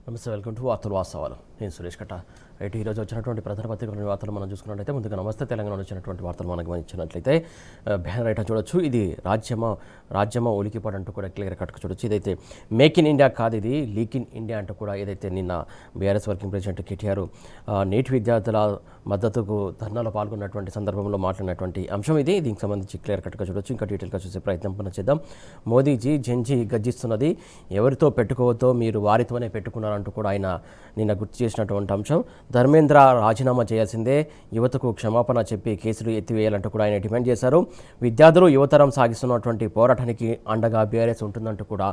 నమస్తే, welcome to వార్తలు వాస్తవాలు. నేను సురేష్ కట్ట. అయితే ఈరోజు వచ్చినటువంటి ప్రధాన పత్రికలోని వార్తలు మనం చూసుకున్నట్లయితే ముందుగా నమస్తే తెలంగాణ వచ్చినటువంటి వార్తలు మనకు గమనించినట్లయితే బ్యానర్ ఐటమ్ చూడొచ్చు. ఇది రాజ్యమా ఉలికిపాడు అంటూ కూడా క్లియర్ కట్గా చూడొచ్చు. ఇదైతే మేక్ ఇన్ ఇండియా కాదు, ఇది లీక్ ఇన్ ఇండియా అంటూ కూడా ఏదైతే నిన్న బీఆర్ఎస్ వర్కింగ్ ప్రెసిడెంట్ కేటీఆర్ నేటి విద్యార్థుల మద్దతుకు ధర్నాలో పాల్గొన్నటువంటి సందర్భంలో మాట్లాడినటువంటి అంశం ఇది. దీనికి సంబంధించి క్లియర్ కట్గా చూడొచ్చు. ఇంకా డీటెయిల్గా చూసే ప్రయత్నం మనం చేద్దాం. మోదీజీ జంజీ గర్జిస్తున్నది, ఎవరితో పెట్టుకోవద్దో మీరు వారితోనే పెట్టుకున్నారంటూ కూడా ఆయన నిన్న గుర్తు చేసినటువంటి అంశం. ధర్మేంద్ర రాజీనామా చేయాల్సిందే, యువతకు క్షమాపణ చెప్పి కేసులు ఎత్తివేయాలంటూ కూడా ఆయన డిమాండ్ చేశారు. విద్యార్థులు యువతరం సాగిస్తున్నటువంటి పోరాటానికి అండగా బీఆర్ఎస్ ఉంటుందంటూ కూడా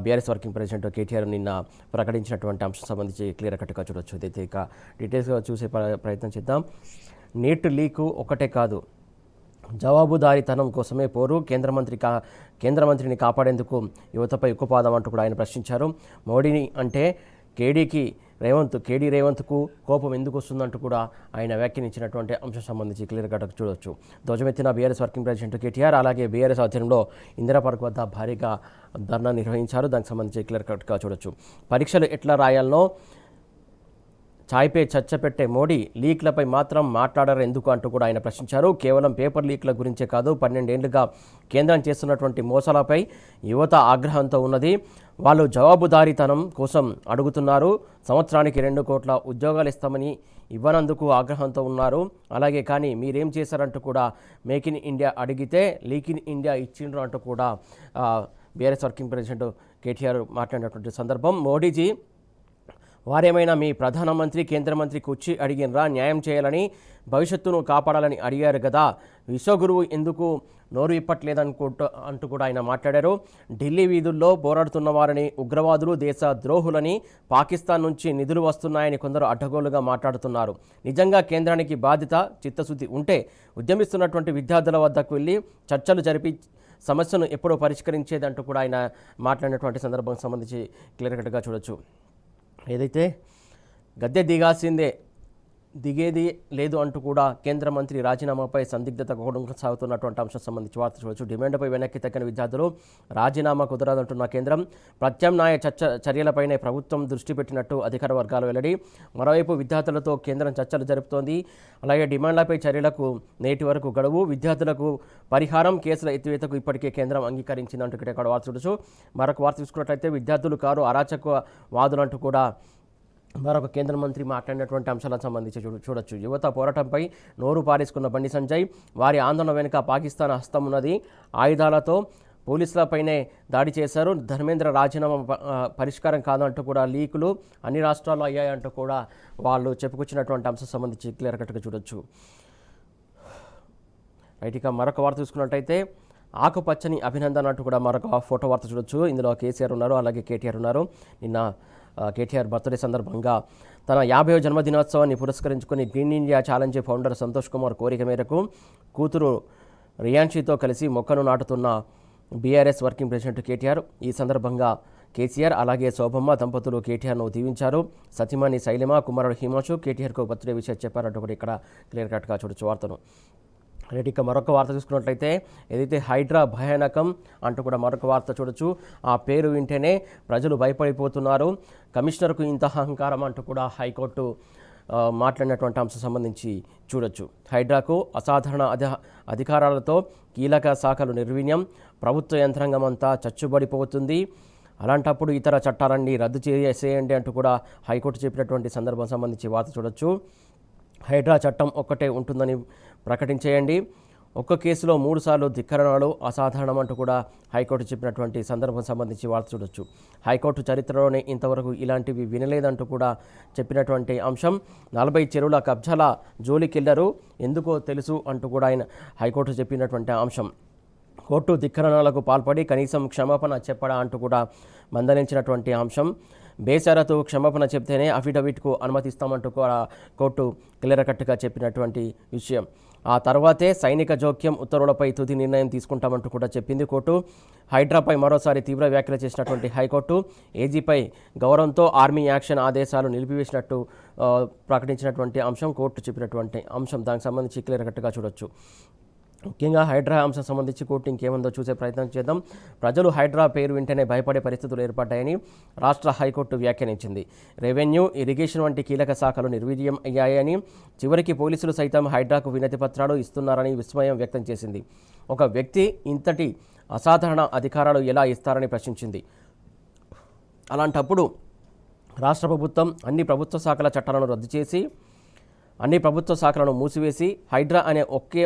బీఆర్ఎస్ వర్కింగ్ ప్రెసిడెంట్ కేటీఆర్ నిన్న ప్రకటించినటువంటి అంశం సంబంధించి క్లియర్ కట్గా చూడొచ్చు. ఇదైతే ఇక డీటెయిల్స్గా చూసే ప్రయత్నం చేద్దాం. నీట్ లీకు ఒకటే కాదు, జవాబుదారీతనం కోసమే పోరు, కేంద్ర మంత్రిని కాపాడేందుకు యువతపై ఉక్కుపాదం అంటూ కూడా ఆయన ప్రశ్నించారు. మోడీని అంటే కేడీ రేవంత్కు కోపం ఎందుకు వస్తుందంటూ కూడా ఆయన వ్యాఖ్యానించినటువంటి అంశం సంబంధించి క్లియర్ కట్గా చూడొచ్చు. ధ్వజమెత్తిన బీఆర్ఎస్ వర్కింగ్ ప్రెసిడెంట్ కేటీఆర్, అలాగే బీఆర్ఎస్ ఆధ్వర్యంలో ఇందిరా పార్క్ వద్ద భారీగా ధర్నా నిర్వహించారు. దానికి సంబంధించి క్లియర్ కట్గా చూడొచ్చు. పరీక్షలు ఎట్లా రాయాలనో ఛాయ్పై చర్చ పెట్టే మోడీ లీక్లపై మాత్రం మాట్లాడరు ఎందుకు అంటూ కూడా ఆయన ప్రశ్నించారు. కేవలం పేపర్ లీక్ల గురించే కాదు, 12 ఏళ్లుగా కేంద్రం చేస్తున్నటువంటి మోసాలపై యువత ఆగ్రహంతో ఉన్నది. వాళ్ళు జవాబుదారీతనం కోసం అడుగుతున్నారు. సంవత్సరానికి 2 కోట్ల ఉద్యోగాలు ఇస్తామని ఇవ్వనందుకు ఆగ్రహంతో ఉన్నారు. అలాగే కానీ మీరేం చేశారంటూ కూడా మేక్ ఇన్ ఇండియా అడిగితే లీక్ ఇన్ ఇండియా ఇచ్చిండ్రు అంటూ కూడా బీఆర్ఎస్ వర్కింగ్ ప్రెసిడెంట్ కేటీఆర్ మాట్లాడినటువంటి సందర్భం. మోడీజీ వారేమైనా మీ ప్రధానమంత్రి కేంద్ర మంత్రికి వచ్చి అడిగినరా న్యాయం చేయాలని, భవిష్యత్తును కాపాడాలని అడిగారు కదా, విశ్వగురువు ఎందుకు నోరు అంటూ కూడా ఆయన మాట్లాడారు. ఢిల్లీ వీధుల్లో పోరాడుతున్న వారిని ఉగ్రవాదులు, దేశ ద్రోహులని, పాకిస్తాన్ నుంచి నిధులు వస్తున్నాయని కొందరు అడ్డగోలుగా మాట్లాడుతున్నారు. నిజంగా కేంద్రానికి బాధ్యత చిత్తశుద్ధి ఉంటే ఉద్యమిస్తున్నటువంటి విద్యార్థుల వద్దకు వెళ్ళి చర్చలు జరిపి సమస్యను ఎప్పుడో పరిష్కరించేదంటూ కూడా ఆయన మాట్లాడినటువంటి సందర్భం సంబంధించి క్లియర్ కట్గా చూడొచ్చు. ఏదైతే గద్దె దిగేది లేదు అంటూ కూడా కేంద్ర మంత్రి రాజీనామాపై సందిగ్ధత కొనసాగుతున్నటువంటి అంశం సంబంధించి వార్త చూడవచ్చు. డిమాండ్పై వెనక్కి తగ్గిన విద్యార్థులు, రాజీనామా కుదరదంటున్న కేంద్రం, ప్రత్యామ్నాయ చర్యలపైనే ప్రభుత్వం దృష్టి పెట్టినట్టు అధికార వర్గాలు వెల్లడి. మరోవైపు విద్యార్థులతో కేంద్రం చర్చలు జరుపుతోంది. అలాగే డిమాండ్లపై చర్యలకు నేటి వరకు గడువు, విద్యార్థులకు పరిహారం, కేసుల ఎత్తివేతకు ఇప్పటికే కేంద్రం అంగీకరించిందంటూ ఇక్కడ వార్త చూడొచ్చు. మరొక వార్త చూసుకున్నట్లయితే విద్యార్థులు కారు అరాచకవాదులంటూ కూడా మరొక కేంద్ర మంత్రి మాట్లాడినటువంటి అంశాలకు సంబంధించి చూడొచ్చు. యువత పోరాటంపై నోరు పారేసుకున్న బండి సంజయ్, వారి ఆందోళన వెనుక పాకిస్తాన్ హస్తం ఉన్నది, ఆయుధాలతో పోలీసులపైనే దాడి చేశారు, ధర్మేంద్ర రాజీనామా పరిష్కారం కాదంటూ కూడా లీకులు అన్ని రాష్ట్రాల్లో అయ్యాయంటూ కూడా వాళ్ళు చెప్పుకొచ్చినటువంటి అంశం సంబంధించి క్లియర్ కట్గా చూడొచ్చు. రైట్, ఇక మరొక వార్త చూసుకున్నట్టయితే ఆకుపచ్చని అభినందన అంటూ కూడా మరొక ఫోటో వార్త చూడొచ్చు. ఇందులో కేసీఆర్ ఉన్నారు, అలాగే కేటీఆర్ ఉన్నారు. నిన్న కేటీఆర్ బర్త్డే సందర్భంగా తన 50వ జన్మదినోత్సవాన్ని పురస్కరించుకొని green India challenge founder Santosh Kumar కోరిక మేరకు కూతురు రియాన్షితో కలిసి మొక్కను నాటుతున్న బీఆర్ఎస్ వర్కింగ్ ప్రెసిడెంట్ కేటీఆర్. ఈ సందర్భంగా కేసీఆర్ అలాగే శోభమ్మ దంపతులు కేటీఆర్ను దీవించారు. సతీమణి శైలిమ, కుమారుడు హిమాంశు కేటీఆర్కు బర్త్డే విషయం చెప్పారంటూ కూడా ఇక్కడ క్లియర్ కట్గా చూడొచ్చు వార్తను. ఇక మరొక వార్త చూసుకున్నట్లయితే ఏదైతే హైడ్రా భయానకం అంటూ కూడా మరొక వార్త చూడొచ్చు. ఆ పేరు వింటేనే ప్రజలు భయపడిపోతున్నారు, కమిషనర్కు ఇంత అహంకారం అంటూ కూడా హైకోర్టు మాట్లాడినటువంటి అంశం సంబంధించి చూడొచ్చు. హైడ్రాకు అసాధారణ అధికారాలతో కీలక శాఖలు నిర్వీర్యం, ప్రభుత్వ యంత్రాంగం అంతా చచ్చుబడిపోతుంది, అలాంటప్పుడు ఇతర చట్టాలన్నీ రద్దు చేసేయండి అంటూ కూడా హైకోర్టు చెప్పినటువంటి సందర్భం సంబంధించి వార్త చూడొచ్చు. హైడ్రా చట్టం ఒక్కటే ఉంటుందని ప్రకటించేయండి, ఒక్క కేసులో 3 సార్లు ధిక్కరణలు అసాధారణం అంటూ కూడా హైకోర్టు చెప్పినటువంటి సందర్భం సంబంధించి వార్త చూడొచ్చు. హైకోర్టు చరిత్రలోనే ఇంతవరకు ఇలాంటివి వినలేదంటూ కూడా చెప్పినటువంటి అంశం. 40 చెరువుల కబ్జాల జోలికెళ్లరు ఎందుకో తెలుసు అంటూ కూడా ఆయన హైకోర్టు చెప్పినటువంటి అంశం. కోర్టు ధిక్కరణలకు పాల్పడి కనీసం క్షమాపణ చెప్పడా అంటూ కూడా మందలించినటువంటి అంశం. బేషరతు క్షమాపణ చెప్తేనే అఫిడవిట్కు అనుమతిస్తామంటూ కూడా కోర్టు క్లియర్ కట్గా చెప్పినటువంటి విషయం. ఆ తర్వాతే సైనిక జోక్యం ఉత్తర్వులపై తుది నిర్ణయం తీసుకుంటామంటూ కూడా చెప్పింది కోర్టు. హైడ్రాపై మరోసారి తీవ్ర వ్యాఖ్యలు చేసినటువంటి హైకోర్టు ఏజీపై గౌరవంతో ఆర్మీ యాక్షన్ ఆదేశాలు నిలిపివేసినట్టు ప్రకటించినటువంటి అంశం కోర్టు చెప్పినటువంటి అంశం. దానికి సంబంధించి క్లియర్ కట్గా చూడొచ్చు. ముఖ్యంగా హైడ్రా అంశం సంబంధించి కోర్టు ఇంకేముందో చూసే ప్రయత్నం చేద్దాం. ప్రజలు హైడ్రా పేరు వింటేనే భయపడే పరిస్థితులు ఏర్పడ్డాయని రాష్ట్ర హైకోర్టు వ్యాఖ్యానించింది. రెవెన్యూ, ఇరిగేషన్ వంటి కీలక శాఖలు నిర్వీర్యం అయ్యాయని, చివరికి పోలీసులు సైతం హైడ్రాకు వినతి పత్రాలు ఇస్తున్నారని విస్మయం వ్యక్తం చేసింది. ఒక వ్యక్తి ఇంతటి అసాధారణ అధికారాలు ఎలా ఇస్తారని ప్రశ్నించింది. అలాంటప్పుడు రాష్ట్ర ప్రభుత్వం అన్ని ప్రభుత్వ శాఖల చట్టాలను రద్దు చేసి అన్ని ప్రభుత్వ శాఖలను మూసివేసి హైడ్రా అనే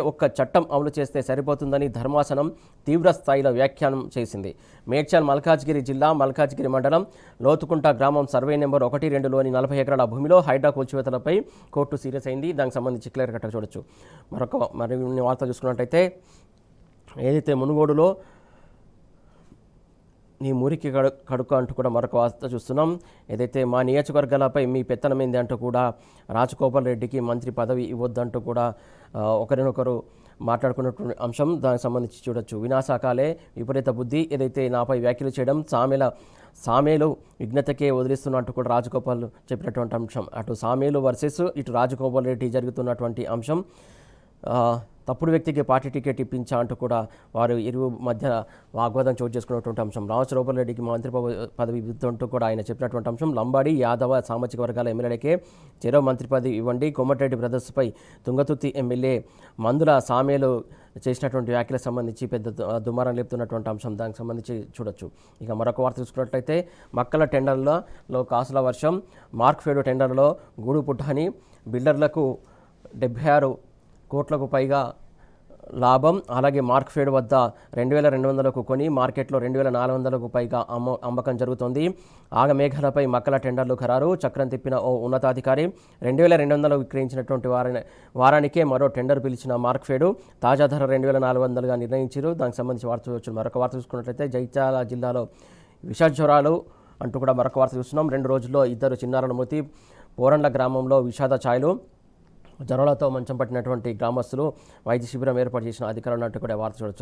ఒక్క చట్టం అమలు చేస్తే సరిపోతుందని ధర్మాసనం తీవ్ర స్థాయిలో వ్యాఖ్యానం చేసింది. మేడ్చల్ మల్కాజ్గిరి జిల్లా మల్కాజ్గిరి మండలం లోతుకుంట గ్రామం సర్వే నెంబర్ 1-2లోని 40 ఎకరాల భూమిలో హైడ్రా కూల్చివేతలపై కోర్టు సీరియస్ అయింది. దానికి సంబంధించి క్లియర్ కట్గా చూడొచ్చు. మరి వార్త చూసుకున్నట్టయితే ఏదైతే మునుగోడులో నీ మురికి కడుక అంటూ కూడా మరొక వార్త చూస్తున్నాం. ఏదైతే మా నియోజకవర్గాలపై మీ పెత్తనమైంది అంటూ కూడా రాజగోపాల్ రెడ్డికి మంత్రి పదవి ఇవ్వద్దంటూ కూడా ఒకరినొకరు మాట్లాడుకున్నటువంటి అంశం. దానికి సంబంధించి చూడొచ్చు. వినాశకాలే విపరీత బుద్ధి ఏదైతే నాపై వ్యాఖ్యలు చేయడం సామేలు విఘ్నతకే వదిలిస్తున్నట్టు కూడా రాజగోపాల్ చెప్పినటువంటి అంశం. అటు సామేలు వర్సెస్ ఇటు రాజగోపాల్ రెడ్డి జరుగుతున్నటువంటి అంశం. తప్పుడు వ్యక్తికి పార్టీ టికెట్ ఇప్పించా అంటూ కూడా వారు ఇరువు మధ్య వాగ్వాదం చోటు చేసుకున్నటువంటి అంశం. రామచంద్రబాబు రెడ్డికి మంత్రి పదవి ఇవ్వడంటూ కూడా ఆయన చెప్పినటువంటి అంశం. లంబాడి యాదవ సామాజిక వర్గాల ఎమ్మెల్యేలకే చెరో మంత్రి పదవి ఇవ్వండి. కోమటిరెడ్డి బ్రదర్స్పై తుంగతుర్తి ఎమ్మెల్యే మందుల సామేలు చేసినటువంటి వ్యాఖ్యలకు సంబంధించి పెద్ద దుమారం లేపుతున్నటువంటి అంశం. దానికి సంబంధించి చూడొచ్చు. ఇక మరొక వార్త చూసుకున్నట్లయితే మక్కల టెండర్లలో కాసుల వర్షం, మార్క్ఫెడ్ టెండర్లో గూడు పుట్టని, బిల్డర్లకు 76 కోట్లకు పైగా లాభం. అలాగే మార్క్ఫెడ్ వద్ద 2200కు కొని మార్కెట్లో 2400కు పైగా అమ్మకం జరుగుతోంది. ఆగమేఘాలపై మక్కల టెండర్లు ఖరారు. చక్రం తిప్పిన ఓ ఉన్నతాధికారి 2200 విక్రయించినటువంటి వారానికే మరో టెండర్ పిలిచిన మార్క్ఫెడ్ తాజా ధర 2400గా నిర్ణయించారు. దానికి సంబంధించి వార్త చూడొచ్చు. మరొక వార్త చూసుకున్నట్లయితే జైత్యాల జిల్లాలో విషజ్వరాలు అంటూ కూడా మరొక వార్త చూస్తున్నాం. 2 రోజుల్లో 2 చిన్నారుల మృతి. పోరండ్ల గ్రామంలో విషాద ఛాయలు. జ్వరాలతో మంచం పట్టినటువంటి గ్రామస్తులు వైద్య శిబిరం ఏర్పాటు చేసిన అధికారులు అన్నట్టు కూడా వార్త చూడొచ్చు.